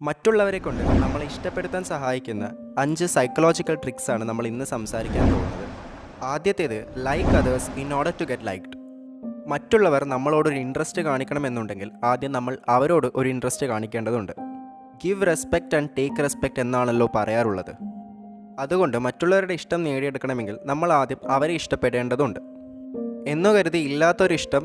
മറ്റുള്ളവരെ കൊണ്ട് നമ്മളെ ഇഷ്ടപ്പെടുത്താൻ സഹായിക്കുന്ന 5 സൈക്കോളജിക്കൽ ട്രിക്സാണ് നമ്മൾ ഇന്ന് സംസാരിക്കാൻ പോകുന്നത്. ആദ്യത്തേത്, like others in order to get liked. മറ്റുള്ളവർ നമ്മളോടൊരു ഇൻട്രസ്റ്റ് കാണിക്കണമെന്നുണ്ടെങ്കിൽ ആദ്യം നമ്മൾ അവരോട് ഒരു ഇൻട്രസ്റ്റ് കാണിക്കേണ്ടതുണ്ട്. Give respect and take respect എന്നാണല്ലോ പറയാറുള്ളത്. അതുകൊണ്ട് മറ്റുള്ളവരുടെ ഇഷ്ടം നേടിയെടുക്കണമെങ്കിൽ നമ്മൾ ആദ്യം അവരെ ഇഷ്ടപ്പെടേണ്ടതുണ്ട്. എന്നു കരുതി ഇല്ലാത്തൊരിഷ്ടം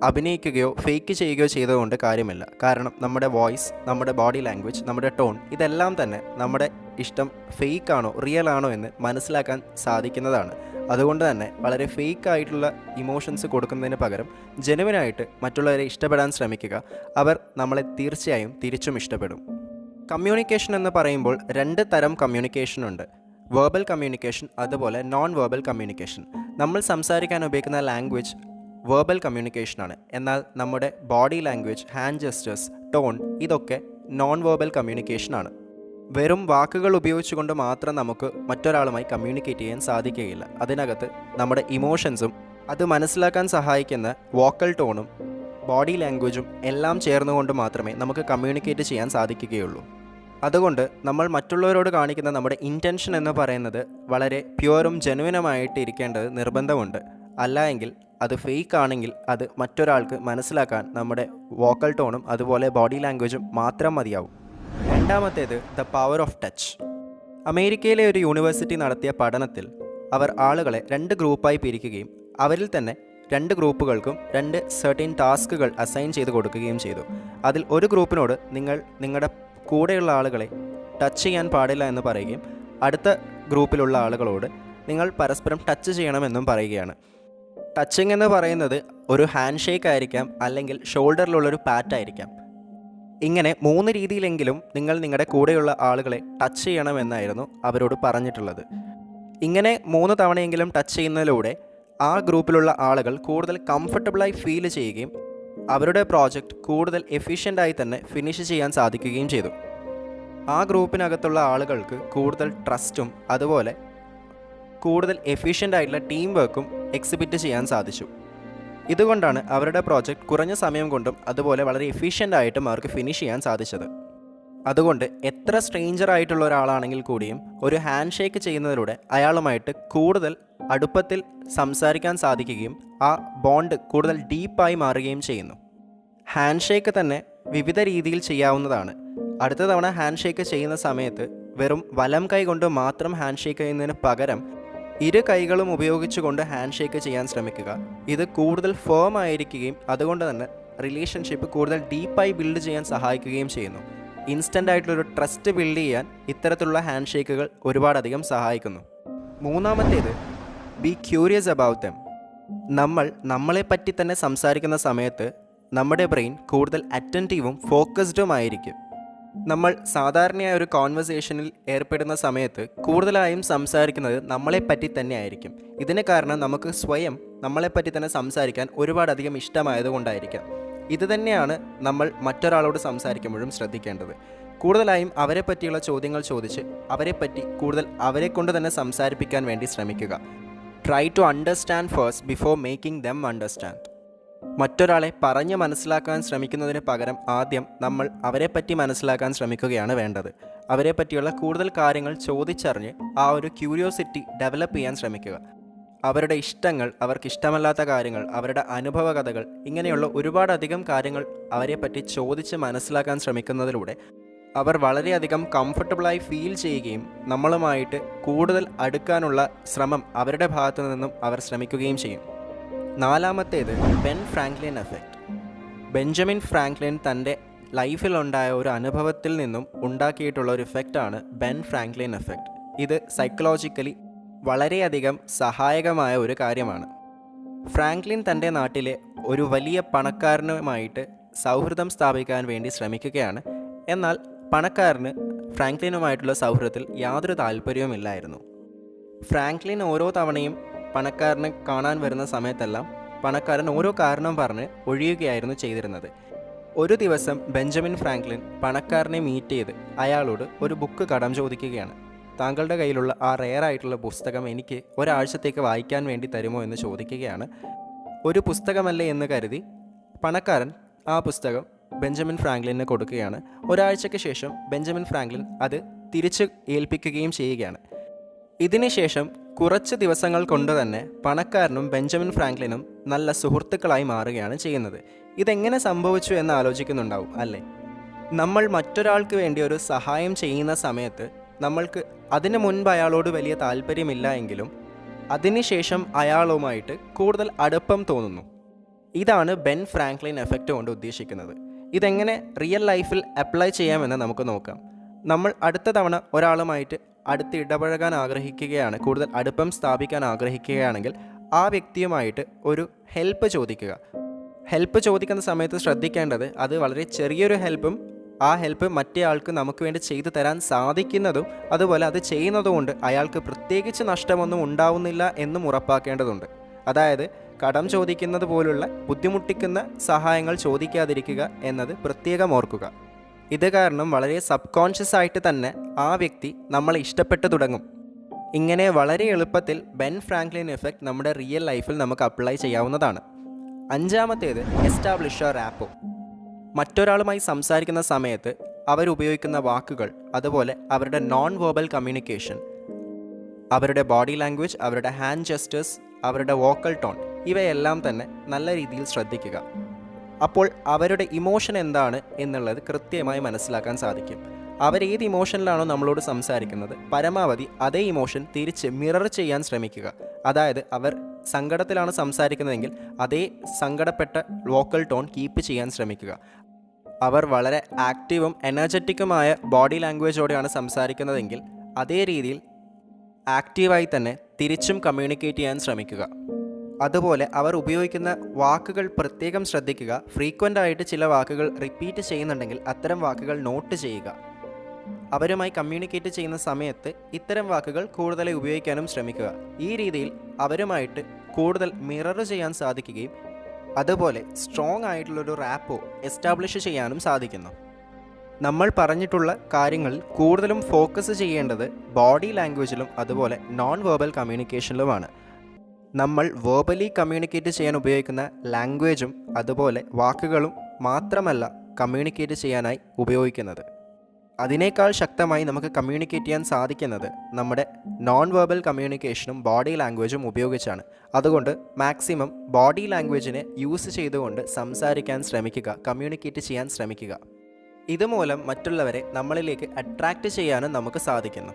അഭിനയിക്കുകയോ ഫേക്ക് ചെയ്യുകയോ ചെയ്തതുകൊണ്ട് കാര്യമില്ല. കാരണം നമ്മുടെ വോയിസ്, നമ്മുടെ ബോഡി ലാംഗ്വേജ്, നമ്മുടെ ടോൺ, ഇതെല്ലാം തന്നെ നമ്മുടെ ഇഷ്ടം ഫേക്ക് ആണോ റിയൽ ആണോ എന്ന് മനസ്സിലാക്കാൻ സാധിക്കുന്നതാണ്. അതുകൊണ്ട് തന്നെ വളരെ ഫേക്ക് ആയിട്ടുള്ള ഇമോഷൻസ് കൊടുക്കുന്നതിന് പകരം ജെനുവിനായിട്ട് മറ്റുള്ളവരെ ഇഷ്ടപ്പെടാൻ ശ്രമിക്കുക. അവർ നമ്മളെ തീർച്ചയായും തിരിച്ചും ഇഷ്ടപ്പെടും. കമ്മ്യൂണിക്കേഷൻ എന്ന് പറയുമ്പോൾ 2 തരം കമ്മ്യൂണിക്കേഷൻ ഉണ്ട്. വെർബൽ കമ്മ്യൂണിക്കേഷൻ, അതുപോലെ നോൺ വെർബൽ കമ്മ്യൂണിക്കേഷൻ. നമ്മൾ സംസാരിക്കാൻ ഉപയോഗിക്കുന്ന ലാംഗ്വേജ് വെർബൽ കമ്മ്യൂണിക്കേഷനാണ്. എന്നാൽ നമ്മുടെ body language, hand gestures, tone, ഇതൊക്കെ നോൺ വെർബൽ കമ്മ്യൂണിക്കേഷനാണ്. വെറും വാക്കുകൾ ഉപയോഗിച്ചുകൊണ്ട് മാത്രം നമുക്ക് മറ്റൊരാളുമായി കമ്മ്യൂണിക്കേറ്റ് ചെയ്യാൻ സാധിക്കുകയില്ല. അതിനകത്ത് നമ്മുടെ ഇമോഷൻസും അത് മനസ്സിലാക്കാൻ സഹായിക്കുന്ന വോക്കൽ ടോണും ബോഡി ലാംഗ്വേജും എല്ലാം ചേർന്നുകൊണ്ട് മാത്രമേ നമുക്ക് കമ്മ്യൂണിക്കേറ്റ് ചെയ്യാൻ സാധിക്കുകയുള്ളൂ. അതുകൊണ്ട് നമ്മൾ മറ്റുള്ളവരോട് കാണിക്കുന്ന നമ്മുടെ ഇൻറ്റൻഷൻ എന്ന് പറയുന്നത് വളരെ പ്യുവറും ജെനുവിനുമായിട്ട് ഇരിക്കേണ്ടത് നിർബന്ധമുണ്ട്. അല്ല എങ്കിൽ അത് ഫേക്ക് ആണെങ്കിൽ അത് മറ്റൊരാൾക്ക് മനസ്സിലാക്കാൻ നമ്മുടെ വോക്കൽ ടോണും അതുപോലെ ബോഡി ലാംഗ്വേജും മാത്രം മതിയാവും. രണ്ടാമത്തേത്, ദ പവർ ഓഫ് ടച്ച്. അമേരിക്കയിലെ ഒരു യൂണിവേഴ്സിറ്റി നടത്തിയ പഠനത്തിൽ അവർ ആളുകളെ 2 ഗ്രൂപ്പായി പിരിക്കുകയും അവരിൽ തന്നെ 2 ഗ്രൂപ്പുകൾക്കും 2 സർട്ടൻ ടാസ്കുകൾ അസൈൻ ചെയ്ത് കൊടുക്കുകയും ചെയ്തു. അതിൽ ഒരു ഗ്രൂപ്പിനോട് നിങ്ങൾ നിങ്ങളുടെ കൂടെയുള്ള ആളുകളെ ടച്ച് ചെയ്യാൻ പാടില്ല എന്ന് പറയുകയും അടുത്ത ഗ്രൂപ്പിലുള്ള ആളുകളോട് നിങ്ങൾ പരസ്പരം ടച്ച് ചെയ്യണമെന്നും പറയുകയാണ്. ടച്ചിങ് എന്ന് പറയുന്നത് ഒരു ഹാൻഡ് ഷേക്ക് ആയിരിക്കാം, അല്ലെങ്കിൽ ഷോൾഡറിലുള്ളൊരു പാറ്റായിരിക്കാം. ഇങ്ങനെ 3 രീതിയിലെങ്കിലും നിങ്ങൾ നിങ്ങളുടെ കൂടെയുള്ള ആളുകളെ ടച്ച് ചെയ്യണമെന്നായിരുന്നു അവരോട് പറഞ്ഞിട്ടുള്ളത്. ഇങ്ങനെ 3 തവണയെങ്കിലും ടച്ച് ചെയ്യുന്നതിലൂടെ ആ ഗ്രൂപ്പിലുള്ള ആളുകൾ കൂടുതൽ കംഫർട്ടബിളായി ഫീൽ ചെയ്യുകയും അവരുടെ പ്രോജക്റ്റ് കൂടുതൽ എഫിഷ്യൻ്റായി തന്നെ ഫിനിഷ് ചെയ്യാൻ സാധിക്കുകയും ചെയ്തു. ആ ഗ്രൂപ്പിനകത്തുള്ള ആളുകൾക്ക് കൂടുതൽ ട്രസ്റ്റും അതുപോലെ കൂടുതൽ എഫിഷ്യൻ്റ് ആയിട്ടുള്ള ടീം വർക്കും എക്സിബിറ്റ് ചെയ്യാൻ സാധിച്ചു. ഇതുകൊണ്ടാണ് അവരുടെ പ്രോജക്റ്റ് കുറഞ്ഞ സമയം കൊണ്ടും അതുപോലെ വളരെ എഫിഷ്യൻ്റ് ആയിട്ടും അവർക്ക് ഫിനിഷ് ചെയ്യാൻ സാധിച്ചത്. അതുകൊണ്ട് എത്ര സ്ട്രേഞ്ചർ ആയിട്ടുള്ള ഒരാളാണെങ്കിൽ കൂടിയും ഒരു ഹാൻഡ് ഷേക്ക് ചെയ്യുന്നതിലൂടെ അയാളുമായിട്ട് കൂടുതൽ അടുപ്പത്തിൽ സംസാരിക്കാൻ സാധിക്കുകയും ആ ബോണ്ട് കൂടുതൽ ഡീപ്പായി മാറുകയും ചെയ്യുന്നു. ഹാൻഡ് ഷേക്ക് തന്നെ വിവിധ രീതിയിൽ ചെയ്യാവുന്നതാണ്. അടുത്ത തവണ ഹാൻഡ് ഷേക്ക് ചെയ്യുന്ന സമയത്ത് വെറും വലം കൈ കൊണ്ട് മാത്രം ഹാൻഡ് ഷേക്ക് ചെയ്യുന്നതിന് പകരം 2 കൈകളും ഉപയോഗിച്ചുകൊണ്ട് ഹാൻഡ് ഷേക്ക് ചെയ്യാൻ ശ്രമിക്കുക. ഇത് കൂടുതൽ ഫേം ആയിരിക്കുകയും അതുകൊണ്ട് തന്നെ റിലേഷൻഷിപ്പ് കൂടുതൽ ഡീപ്പായി ബിൽഡ് ചെയ്യാൻ സഹായിക്കുകയും ചെയ്യുന്നു. ഇൻസ്റ്റൻ്റ് ആയിട്ടുള്ളൊരു ട്രസ്റ്റ് ബിൽഡ് ചെയ്യാൻ ഇത്തരത്തിലുള്ള ഹാൻഡ് ഷേക്കുകൾ ഒരുപാടധികം സഹായിക്കുന്നു. മൂന്നാമത്തേത്, ബി ക്യൂരിയസ് അബൌട്ട് ദം. നമ്മളെപ്പറ്റി തന്നെ സംസാരിക്കുന്ന സമയത്ത് നമ്മുടെ ബ്രെയിൻ കൂടുതൽ അറ്റൻറ്റീവും ഫോക്കസ്ഡുമായിരിക്കും. നമ്മൾ സാധാരണയായ ഒരു കോൺവെർസേഷനിൽ ഏർപ്പെടുന്ന സമയത്ത് കൂടുതലായും സംസാരിക്കുന്നത് നമ്മളെപ്പറ്റി തന്നെ ആയിരിക്കും. ഇതിന് കാരണം നമുക്ക് സ്വയം നമ്മളെപ്പറ്റി തന്നെ സംസാരിക്കാൻ ഒരുപാടധികം ഇഷ്ടമായതുകൊണ്ടായിരിക്കാം. ഇത് തന്നെയാണ് നമ്മൾ മറ്റൊരാളോട് സംസാരിക്കുമ്പോഴും ശ്രദ്ധിക്കേണ്ടത്. കൂടുതലായും അവരെ പറ്റിയുള്ള ചോദ്യങ്ങൾ ചോദിച്ച് അവരെപ്പറ്റി കൂടുതൽ അവരെ കൊണ്ട് തന്നെ സംസാരിപ്പിക്കാൻ വേണ്ടി ശ്രമിക്കുക. Try to understand first before making them understand. മറ്റൊരാളെ പറഞ്ഞ് മനസ്സിലാക്കാൻ ശ്രമിക്കുന്നതിന് പകരം ആദ്യം നമ്മൾ അവരെപ്പറ്റി മനസ്സിലാക്കാൻ ശ്രമിക്കുകയാണ് വേണ്ടത്. അവരെ പറ്റിയുള്ള കൂടുതൽ കാര്യങ്ങൾ ചോദിച്ചറിഞ്ഞ് ആ ഒരു ക്യൂരിയോസിറ്റി ഡെവലപ്പ് ചെയ്യാൻ ശ്രമിക്കുക. അവരുടെ ഇഷ്ടങ്ങൾ, അവർക്കിഷ്ടമല്ലാത്ത കാര്യങ്ങൾ, അവരുടെ അനുഭവ കഥകൾ, ഇങ്ങനെയുള്ള ഒരുപാടധികം കാര്യങ്ങൾ അവരെപ്പറ്റി ചോദിച്ച് മനസ്സിലാക്കാൻ ശ്രമിക്കുന്നതിലൂടെ അവർ വളരെയധികം കംഫർട്ടബിളായി ഫീൽ ചെയ്യുകയും നമ്മളുമായിട്ട് കൂടുതൽ അടുക്കാനുള്ള ശ്രമം അവരുടെ ഭാഗത്തു നിന്നും അവർ ശ്രമിക്കുകയും ചെയ്യും. നാലാമത്തേത്, Ben Franklin effect. Benjamin Franklin തൻ്റെ ലൈഫിലുണ്ടായ ഒരു അനുഭവത്തിൽ നിന്നും ഉണ്ടാക്കിയിട്ടുള്ള ഒരു ഇഫക്റ്റാണ് ബെൻ ഫ്രാങ്ക്ലിൻ എഫക്റ്റ്. ഇത് സൈക്കോളജിക്കലി വളരെയധികം സഹായകമായ ഒരു കാര്യമാണ്. ഫ്രാങ്ക്ലിൻ തൻ്റെ നാട്ടിലെ ഒരു വലിയ പണക്കാരനുമായിട്ട് സൗഹൃദം സ്ഥാപിക്കാൻ വേണ്ടി ശ്രമിക്കുകയാണ്. എന്നാൽ പണക്കാരന് ഫ്രാങ്ക്ലിനുമായിട്ടുള്ള സൗഹൃദത്തിൽ യാതൊരു താല്പര്യവുമില്ലായിരുന്നു. ഫ്രാങ്ക്ലിൻ ഓരോ തവണയും പണക്കാരനെ കാണാൻ വരുന്ന സമയത്തെല്ലാം പണക്കാരൻ ഓരോ കാരണം പറഞ്ഞ് ഒഴിയുകയായിരുന്നു ചെയ്തിരുന്നത്. ഒരു ദിവസം ബെഞ്ചമിൻ ഫ്രാങ്ക്ലിൻ പണക്കാരനെ മീറ്റ് ചെയ്ത് അയാളോട് ഒരു ബുക്ക് കടം ചോദിക്കുകയാണ്. താങ്കളുടെ കയ്യിലുള്ള ആ റെയറായിട്ടുള്ള പുസ്തകം എനിക്ക് ഒരാഴ്ചത്തേക്ക് വായിക്കാൻ വേണ്ടി തരുമോ എന്ന് ചോദിക്കുകയാണ്. ഒരു പുസ്തകമല്ലേ എന്ന് കരുതി പണക്കാരൻ ആ പുസ്തകം ബെഞ്ചമിൻ ഫ്രാങ്ക്ലിന് കൊടുക്കുകയാണ്. ഒരാഴ്ചയ്ക്ക് ശേഷം ബെഞ്ചമിൻ ഫ്രാങ്ക്ലിൻ അത് തിരിച്ച് ഏൽപ്പിക്കുകയും ചെയ്യുകയാണ്. ഇതിനുശേഷം കുറച്ച് ദിവസങ്ങൾ കൊണ്ട് തന്നെ പണക്കാരനും ബെഞ്ചമിൻ ഫ്രാങ്ക്ലിനും നല്ല സുഹൃത്തുക്കളായി മാറുകയാണ് ചെയ്യുന്നത്. ഇതെങ്ങനെ സംഭവിച്ചു എന്ന് ആലോചിക്കുന്നുണ്ടാവും അല്ലേ? നമ്മൾ മറ്റൊരാൾക്ക് വേണ്ടി ഒരു സഹായം ചെയ്യുന്ന സമയത്ത് നമ്മൾക്ക് അതിനു മുൻപ് അയാളോട് വലിയ താല്പര്യമില്ല എങ്കിലും അതിനുശേഷം അയാളുമായിട്ട് കൂടുതൽ അടുപ്പം തോന്നുന്നു. ഇതാണ് ബെൻ ഫ്രാങ്ക്ലിൻ എഫക്റ്റ് കൊണ്ട് ഉദ്ദേശിക്കുന്നത്. ഇതെങ്ങനെ റിയൽ ലൈഫിൽ അപ്ലൈ ചെയ്യാമെന്ന് നമുക്ക് നോക്കാം. നമ്മൾ അടുത്ത തവണ ഒരാളുമായിട്ട് അടുത്ത് ഇടപഴകാൻ ആഗ്രഹിക്കുകയാണ്, കൂടുതൽ അടുപ്പം സ്ഥാപിക്കാൻ ആഗ്രഹിക്കുകയാണെങ്കിൽ ആ വ്യക്തിയുമായിട്ട് ഒരു ഹെൽപ്പ് ചോദിക്കുക. ഹെൽപ്പ് ചോദിക്കുന്ന സമയത്ത് ശ്രദ്ധിക്കേണ്ടത് അത് വളരെ ചെറിയൊരു ഹെൽപ്പും ആ ഹെൽപ്പ് മറ്റേ ആൾക്ക് നമുക്ക് വേണ്ടി ചെയ്തു തരാൻ സാധിക്കുന്നതും അതുപോലെ അത് ചെയ്യുന്നതുകൊണ്ട് അയാൾക്ക് പ്രത്യേകിച്ച് നഷ്ടമൊന്നും ഉണ്ടാവുന്നില്ല എന്നും ഉറപ്പാക്കേണ്ടതുണ്ട്. അതായത് കടം ചോദിക്കുന്നത് പോലുള്ള ബുദ്ധിമുട്ടിക്കുന്ന സഹായങ്ങൾ ചോദിക്കാതിരിക്കുക എന്നത് പ്രത്യേകം ഓർക്കുക. ഇത് കാരണം വളരെ സബ് കോൺഷ്യസ് ആയിട്ട് തന്നെ ആ വ്യക്തി നമ്മളെ ഇഷ്ടപ്പെട്ടു തുടങ്ങും. ഇങ്ങനെ വളരെ എളുപ്പത്തിൽ ബെൻ ഫ്രാങ്ക്ലിൻ എഫക്റ്റ് നമ്മുടെ റിയൽ ലൈഫിൽ നമുക്ക് അപ്ലൈ ചെയ്യാവുന്നതാണ്. അഞ്ചാമത്തേത് എസ്റ്റാബ്ലിഷ് എ റാപ്പോ. മറ്റൊരാളുമായി സംസാരിക്കുന്ന സമയത്ത് അവരുപയോഗിക്കുന്ന വാക്കുകൾ, അതുപോലെ അവരുടെ നോൺ വെർബൽ കമ്മ്യൂണിക്കേഷൻ, അവരുടെ ബോഡി ലാംഗ്വേജ്, അവരുടെ ഹാൻഡ് ജെസ്റ്റേഴ്സ്, അവരുടെ വോക്കൽ ടോൺ, ഇവയെല്ലാം തന്നെ നല്ല രീതിയിൽ ശ്രദ്ധിക്കുക. അപ്പോൾ അവരുടെ ഇമോഷൻ എന്താണ് എന്നുള്ളത് കൃത്യമായി മനസ്സിലാക്കാൻ സാധിക്കും. അവരേത് ഇമോഷനിലാണോ നമ്മളോട് സംസാരിക്കുന്നത് പരമാവധി അതേ ഇമോഷൻ തിരിച്ച് മിറർ ചെയ്യാൻ ശ്രമിക്കുക. അതായത് അവർ സങ്കടത്തിലാണ് സംസാരിക്കുന്നതെങ്കിൽ അതേ സങ്കടപ്പെട്ട വോക്കൽ ടോൺ കീപ്പ് ചെയ്യാൻ ശ്രമിക്കുക. അവർ വളരെ ആക്റ്റീവും എനർജറ്റിക്കുമായ ബോഡി ലാംഗ്വേജോടെയാണ് സംസാരിക്കുന്നതെങ്കിൽ അതേ രീതിയിൽ ആക്റ്റീവായി തന്നെ തിരിച്ചും കമ്മ്യൂണിക്കേറ്റ് ചെയ്യാൻ ശ്രമിക്കുക. അതുപോലെ അവർ ഉപയോഗിക്കുന്ന വാക്കുകൾ പ്രത്യേകം ശ്രദ്ധിക്കുക. ഫ്രീക്വൻ്റ് ആയിട്ട് ചില വാക്കുകൾ റിപ്പീറ്റ് ചെയ്യുന്നുണ്ടെങ്കിൽ അത്തരം വാക്കുകൾ നോട്ട് ചെയ്യുക. അവരുമായി കമ്മ്യൂണിക്കേറ്റ് ചെയ്യുന്ന സമയത്ത് ഇത്തരം വാക്കുകൾ കൂടുതലായി ഉപയോഗിക്കാനും ശ്രമിക്കുക. ഈ രീതിയിൽ അവരുമായിട്ട് കൂടുതൽ മിറർ ചെയ്യാൻ സാധിക്കുകയും അതുപോലെ സ്ട്രോങ് ആയിട്ടുള്ളൊരു റാപ്പോ എസ്റ്റാബ്ലിഷ് ചെയ്യാനും സാധിക്കുന്നു. നമ്മൾ പറഞ്ഞിട്ടുള്ള കാര്യങ്ങളിൽ കൂടുതലും ഫോക്കസ് ചെയ്യേണ്ടത് ബോഡി ലാംഗ്വേജിലും അതുപോലെ നോൺ വെർബൽ കമ്മ്യൂണിക്കേഷനിലുമാണ്. നമ്മൾ വേർബലി കമ്മ്യൂണിക്കേറ്റ് ചെയ്യാൻ ഉപയോഗിക്കുന്ന ലാംഗ്വേജും അതുപോലെ വാക്കുകളും മാത്രമല്ല കമ്മ്യൂണിക്കേറ്റ് ചെയ്യാനായി ഉപയോഗിക്കുന്നത്. അതിനേക്കാൾ ശക്തമായി നമുക്ക് കമ്മ്യൂണിക്കേറ്റ് ചെയ്യാൻ സാധിക്കുന്നത് നമ്മുടെ നോൺ വെർബൽ കമ്മ്യൂണിക്കേഷനും ബോഡി ലാംഗ്വേജും ഉപയോഗിച്ചാണ്. അതുകൊണ്ട് മാക്സിമം ബോഡി ലാംഗ്വേജിനെ യൂസ് ചെയ്തുകൊണ്ട് സംസാരിക്കാൻ ശ്രമിക്കുക, കമ്മ്യൂണിക്കേറ്റ് ചെയ്യാൻ ശ്രമിക്കുക. ഇതുമൂലം മറ്റുള്ളവരെ നമ്മളിലേക്ക് അട്രാക്റ്റ് ചെയ്യാനും നമുക്ക് സാധിക്കുന്നു.